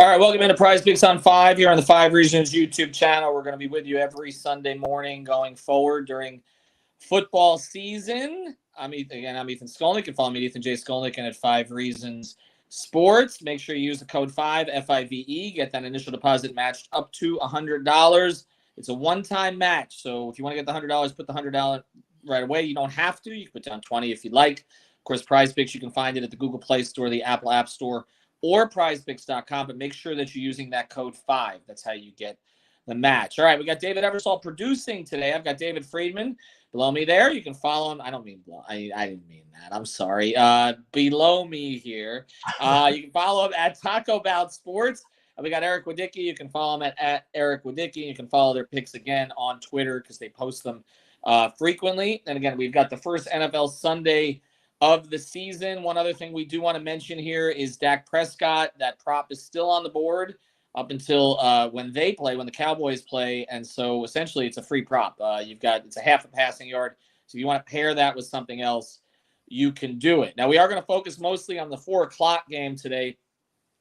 All right, welcome into PrizePicks on 5 here on the 5 Regions YouTube channel. We're going to be with you every Sunday morning going forward during football season. I'm Ethan Skolnick. You can follow me at Ethan J. Skolnick and at 5 Reasons Sports. Make sure you use the code 5, F-I-V-E. Get that initial deposit matched up to $100. It's a one-time match, so if you want to get the $100, put the $100 right away. You don't have to. You can put down $20 if you'd like. Of course, PrizePicks, you can find it at the Google Play Store, the Apple App Store, or prizepicks.com, but make sure that you're using that code 5. That's how you get the match. All right, we got David Eversole producing today. I've got David Friedman below me there. You can follow him. I don't mean below. I didn't mean that. I'm sorry. Below me here. You can follow him at Taco Bout Sports. We got Eric Wadicki. You can follow him at Eric Wadicki. You can follow their picks again on Twitter because they post them frequently. And again, we've got the first NFL Sunday of the season. One other thing we do want to mention here is Dak Prescott. That prop is still on the board up until when the Cowboys play, and so essentially it's a free prop. It's a half a passing yard, so if you want to pair that with something else, you can do it. Now we are going to focus mostly on the 4:00 game today.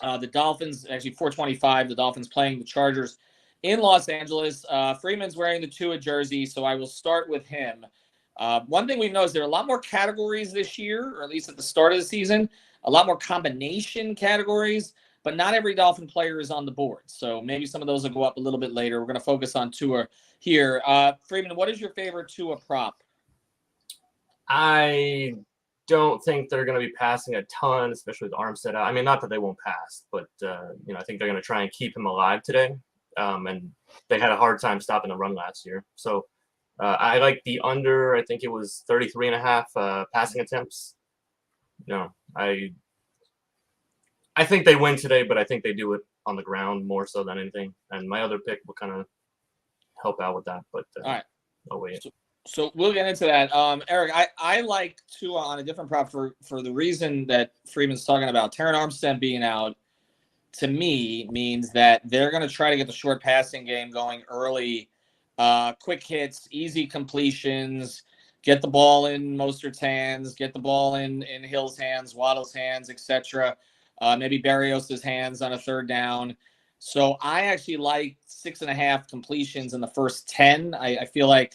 The Dolphins, actually 4:25. The Dolphins playing the Chargers in Los Angeles. Freeman's wearing the Tua jersey, so I will start with him. One thing we've noticed, there are a lot more categories this year, or at least at the start of the season, a lot more combination categories, but not every Dolphin player is on the board. So maybe some of those will go up a little bit later. We're going to focus on Tua here. Freeman, what is your favorite Tua prop? I don't think they're going to be passing a ton, especially with Armstead out. I mean, not that they won't pass, but I think they're going to try and keep him alive today. And they had a hard time stopping the run last year. So I like the under. I think it was 33.5 passing attempts. I think they win today, but I think they do it on the ground more so than anything. And my other pick will kind of help out with that. But all right, I'll wait. So we'll get into that. Eric, I like Tua on a different prop for the reason that Freeman's talking about. Terran Armstead being out, to me, means that they're going to try to get the short passing game going early. Quick hits, easy completions, get the ball in Mostert's hands, get the ball in Hill's hands, Waddle's hands, etc. Maybe Berrios' hands on a third down. So I actually like 6.5 completions in the first 10. I feel like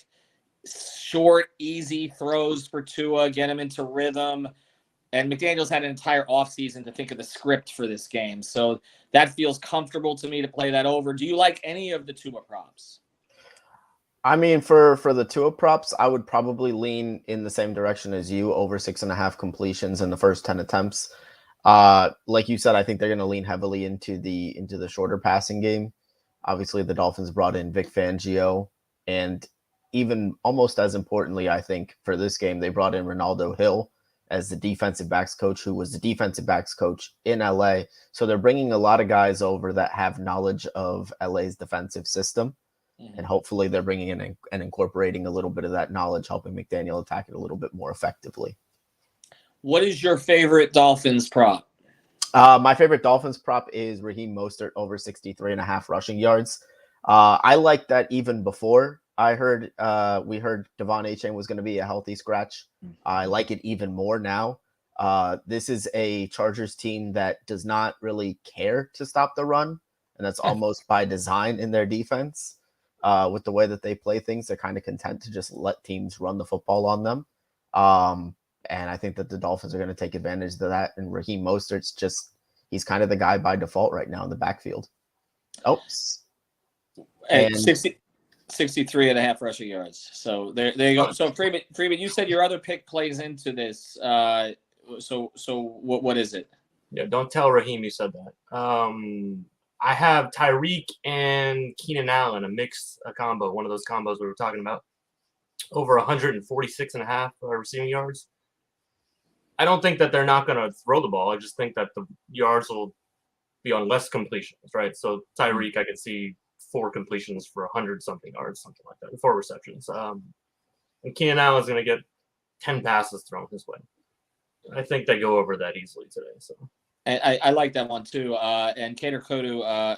short, easy throws for Tua, get him into rhythm. And McDaniels had an entire offseason to think of the script for this game. So that feels comfortable to me to play that over. Do you like any of the Tua props? I mean, for the Tua props, I would probably lean in the same direction as you, over 6.5 completions in the first 10 attempts. Like you said, I think they're going to lean heavily into the shorter passing game. Obviously, the Dolphins brought in Vic Fangio, and even almost as importantly, I think for this game, they brought in Ronaldo Hill as the defensive backs coach, who was the defensive backs coach in LA. So they're bringing a lot of guys over that have knowledge of LA's defensive system. And hopefully they're bringing in and incorporating a little bit of that knowledge, helping McDaniel attack it a little bit more effectively. What is your favorite Dolphins prop? My favorite Dolphins prop is Raheem Mostert over 63.5 rushing yards. I liked that even before we heard Devon Achane was going to be a healthy scratch. I like it even more now. This is a Chargers team that does not really care to stop the run, and that's almost by design in their defense. With the way that they play things, they're kind of content to just let teams run the football on them. And I think that the Dolphins are going to take advantage of that. And Raheem Mostert's he's kind of the guy by default right now in the backfield. Oops. And 63.5 rushing yards. So there you go. So Freeman, you said your other pick plays into this. So what is it? Yeah, don't tell Raheem you said that. I have Tyreek and Keenan Allen, a combo, one of those combos we were talking about, over 146.5 receiving yards. I don't think that they're not going to throw the ball. I just think that the yards will be on less completions, right? So Tyreek, I could see 4 completions for 100-something yards, something like that, 4 receptions. And Keenan Allen is going to get 10 passes thrown his way. I think they go over that easily today. So. I like that one too. And Cater Crow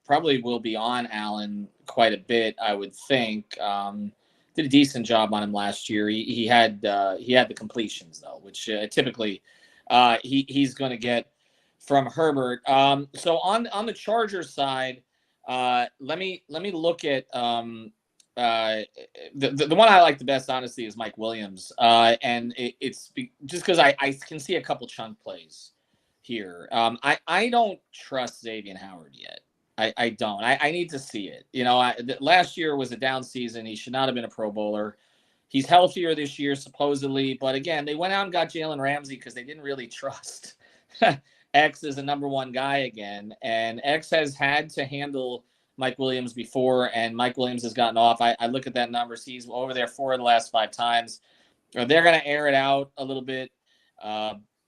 probably will be on Allen quite a bit, I would think. Did a decent job on him last year. He had the completions though, which typically he's going to get from Herbert. So on the Chargers side, let me look at the one I like the best, honestly, is Mike Williams, and it's just because I can see a couple chunk plays here. I don't trust Xavier Howard yet. I don't. I need to see it. Last year was a down season. He should not have been a Pro Bowler. He's healthier this year, supposedly. But again, they went out and got Jalen Ramsey because they didn't really trust X as a number one guy again. And X has had to handle Mike Williams before, and Mike Williams has gotten off. I look at that numbers. He's over there 4 of the last 5 times. They're going to air it out a little bit.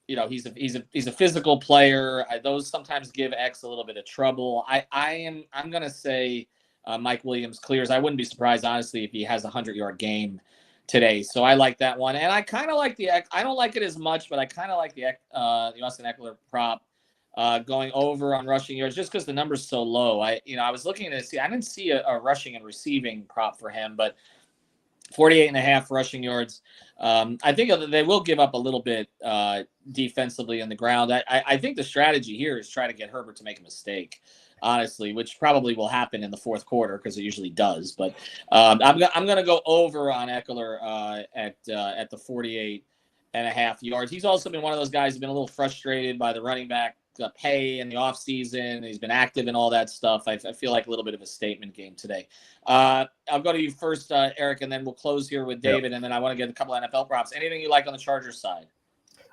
He's a physical player. Those sometimes give X a little bit of trouble. I'm going to say Mike Williams clears. I wouldn't be surprised, honestly, if he has a 100-yard game today. So I like that one. And I kind of like I don't like it as much, but I kind of like the Austin Eckler prop going over on rushing yards just because the number's so low. I was looking to see, I didn't see a rushing and receiving prop for him, but 48.5 rushing yards. I think they will give up a little bit defensively on the ground. I think the strategy here is try to get Herbert to make a mistake, honestly, which probably will happen in the fourth quarter because it usually does. But I'm going to go over on Eckler at the 48.5 yards. He's also been one of those guys who's been a little frustrated by the running back pay in the offseason. He's been active and all that stuff. I feel like a little bit of a statement game today. I'll go to you first, Eric, and then we'll close here with David, and then I want to get a couple of NFL props. Anything you like on the Chargers side?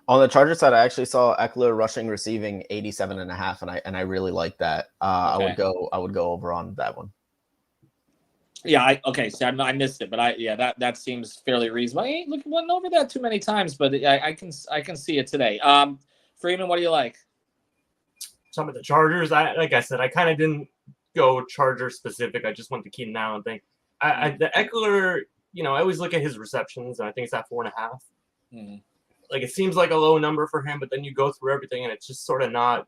On the Chargers side, I actually saw Eckler rushing receiving 87.5, and I really like that. Okay. I would go over on that one. Yeah, so I missed it, but that seems fairly reasonable. I ain't went over that too many times, but I can see it today. Freeman, what do you like? Some of the Chargers, like I said, I kind of didn't go Charger specific. I just went the Keenan Allen thing. The Eckler, I always look at his receptions, and I think it's at 4.5. Mm-hmm. Like, it seems like a low number for him, but then you go through everything, and it's just sort of not.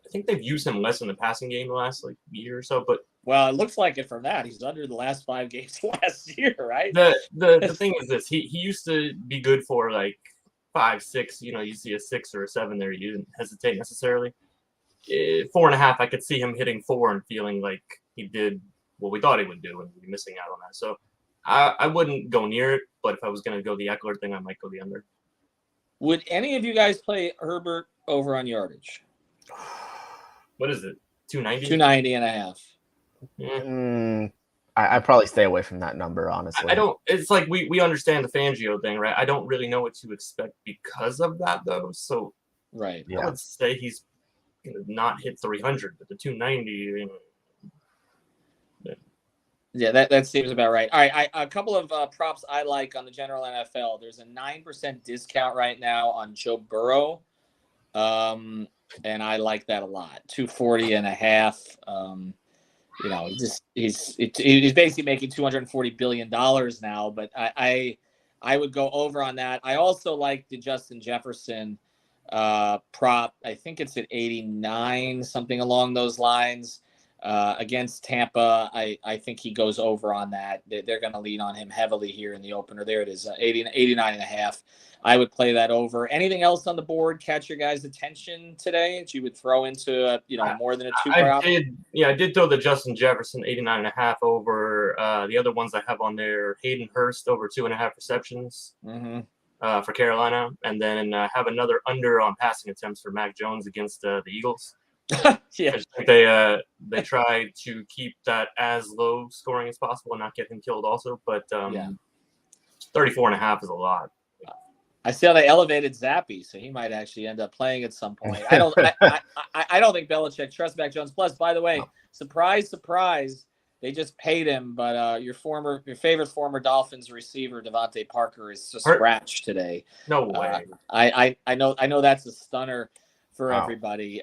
I think they've used him less in the passing game the last year or so, but. Well, it looks like it from that. He's under the last 5 games last year, right? The thing is this: he used to be good for 5, 6. You see a 6 or a 7 there, you didn't hesitate necessarily. 4.5, I could see him hitting 4 and feeling like he did what we thought he would do and be missing out on that. So I wouldn't go near it, but if I was going to go the Eckler thing, I might go the under. Would any of you guys play Herbert over on yardage? What is it? 290? 290.5. I probably stay away from that number, honestly. I don't. It's like we understand the Fangio thing, right? I don't really know what to expect because of that, though. So right, I would say he's going to not hit 300, but the 290. Yeah, that seems about right. All right, a couple of props I like on the general NFL. There's a 9% discount right now on Joe Burrow, and I like that a lot. 240.5. He's basically making $240 billion now, but I would go over on that. I also like the Justin Jefferson prop. I think it's at 89, something along those lines. Against Tampa, I think he goes over on that. They're going to lean on him heavily here in the opener. There it is, 89.5. I would play that over. Anything else on the board catch your guys' attention today that you would throw into more than a 2 prop? I did throw the Justin Jefferson 89.5 over. The other ones I have on there, Hayden Hurst over 2.5 receptions for Carolina, and then have another under on passing attempts for Mac Jones against the Eagles. Yeah, I just think they try to keep that as low scoring as possible and not get him killed also. But 34.5 is a lot. I see how they elevated Zappy, so he might actually end up playing at some point. I don't think Belichick trusts Mac Jones. Plus, by the way, surprise, they just paid him, but your favorite former Dolphins receiver Devontae Parker is just scratched today. No way. I know that's a stunner for everybody.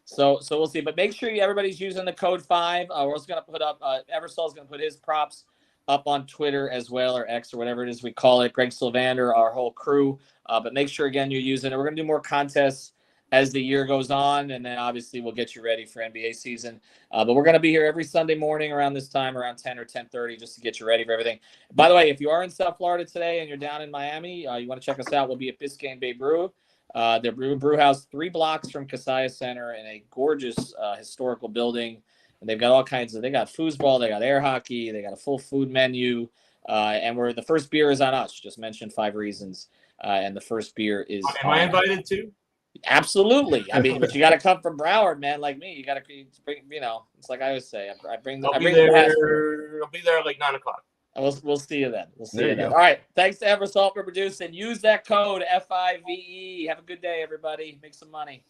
So we'll see, but make sure everybody's using the code 5. We're also going to put up Eversol's going to put his props up on Twitter as well, or X, or whatever it is we call it. Greg Sylvander, our whole crew. But make sure, again, you're using it. We're going to do more contests as the year goes on, and then obviously we'll get you ready for NBA season. But we're going to be here every Sunday morning around this time, around 10 or 10:30, just to get you ready for everything. By the way, if you are in South Florida today and you're down in Miami, you want to check us out. We'll be at Biscayne Bay Brew Their brew house 3 blocks from Kasaya Center in a gorgeous historical building. And they've got all kinds of, they got foosball, they got air hockey, they got a full food menu. And the first beer is on us. Just mentioned 5 reasons. And the first beer is. Am I invited too? Absolutely. I mean, but you got to come from Broward, man, like me. You got to bring, it's like I always say, I bring the I'll be there at like 9 o'clock. We'll see you then. We'll see There you you then. go. All right. Thanks to Eversalt for producing. Use that code FIVE. Have a good day, everybody. Make some money.